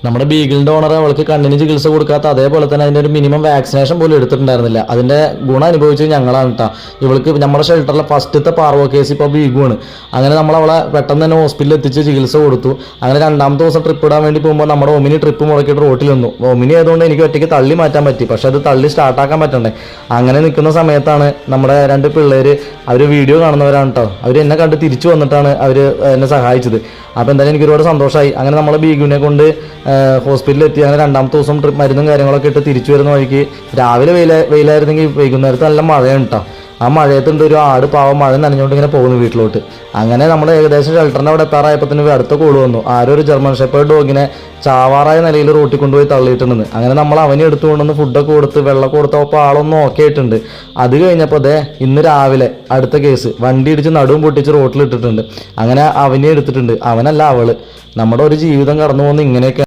നമ്മുടെ ബീഗിളിന്റെ ഓണർ അവൾക്ക് കണ്ണിന് ചികിത്സ കൊടുക്കാത്ത അതേപോലെ തന്നെ അതിന്റെ ഒരു മിനിമം വാക്സിനേഷൻ പോലും എടുത്തിട്ടുണ്ടായിരുന്നില്ല. അതിന്റെ ഗുണം അനുഭവിച്ചത് ഞങ്ങളാണ് കേട്ടോ. ഇവൾക്ക് നമ്മുടെ ഷെൽട്ടറിലെ ഫസ്റ്റത്തെ പാർവോ കേസ് ഇപ്പോൾ ബീഗുവാണ്. അങ്ങനെ നമ്മൾ അവളെ പെട്ടെന്ന് തന്നെ ഹോസ്പിറ്റലിൽ എത്തിച്ച് ചികിത്സ കൊടുത്തു. അങ്ങനെ രണ്ടാമത്തെ ദിവസം ട്രിപ്പ് ഇടാൻ വേണ്ടി പോകുമ്പോൾ നമ്മുടെ ഒമിനി ട്രിപ്പ് മുടക്കിയിട്ട് റോട്ടിൽ നിന്നു. ഒമിനി ആയതുകൊണ്ട് എനിക്ക് ഒറ്റയ്ക്ക് തള്ളി മാറ്റാൻ പറ്റി, പക്ഷെ അത് തള്ളി സ്റ്റാർട്ടാക്കാൻ പറ്റണ്ടേ. അങ്ങനെ നിൽക്കുന്ന സമയത്താണ് നമ്മുടെ രണ്ട് പിള്ളേർ, അവർ വീഡിയോ കാണുന്നവരാണ് കേട്ടോ, അവർ എന്നെ കണ്ട് തിരിച്ചു വന്നിട്ടാണ് അവർ എന്നെ സഹായിച്ചത്. അപ്പോൾ എന്തായാലും എനിക്ക് ഒരുപാട് സന്തോഷമായി. അങ്ങനെ നമ്മളെ ബീഗുവിനെ കൊണ്ട് ഹോസ്പിറ്റലിൽ എത്തി. അങ്ങനെ രണ്ടാമത്തെ ദിവസം മരുന്നും കാര്യങ്ങളൊക്കെ ഇട്ട് തിരിച്ചു വരുന്ന വഴിക്ക് രാവിലെ വെയിലായിരുന്നെങ്കിൽ വൈകുന്നേരത്ത് നല്ല മഴയാണ് കേട്ടോ. ആ മഴയത്തുണ്ട് ഒരു ആട് പാവം മഴ നനഞ്ഞുകൊണ്ട് ഇങ്ങനെ പോകുന്നു വീട്ടിലോട്ട്. അങ്ങനെ നമ്മൾ ഏകദേശം ഷെൽട്ടറിൻ്റെ അവിടെ എത്താറായപ്പോൾ അടുത്ത കോള് വന്നു. ആരോ ഒരു ജർമ്മൻ ഷെപ്പേർഡ് ഡോഗിനെ ചാവാറായ നിലയിൽ റോട്ടിൽ കൊണ്ടുപോയി തള്ളിയിട്ടുണ്ടെന്ന്. അങ്ങനെ നമ്മൾ അവനെ എടുത്തുകൊണ്ടുവന്ന് ഫുഡൊക്കെ കൊടുത്ത് വെള്ളമൊക്കെ കൊടുത്തപ്പോൾ ആളൊന്നും ഓക്കെ ആയിട്ടുണ്ട്. അത് കഴിഞ്ഞപ്പോൾ ഇന്ന് രാവിലെ അടുത്ത കേസ് വണ്ടി ഇടിച്ച് നടുവും പൊട്ടിച്ച് റോട്ടിൽ ഇട്ടിട്ടുണ്ട്. അങ്ങനെ അവനെ എടുത്തിട്ടുണ്ട്. അവനല്ല അവള്. നമ്മുടെ ഒരു ജീവിതം കടന്നു പോകുന്ന ഇങ്ങനെയൊക്കെ.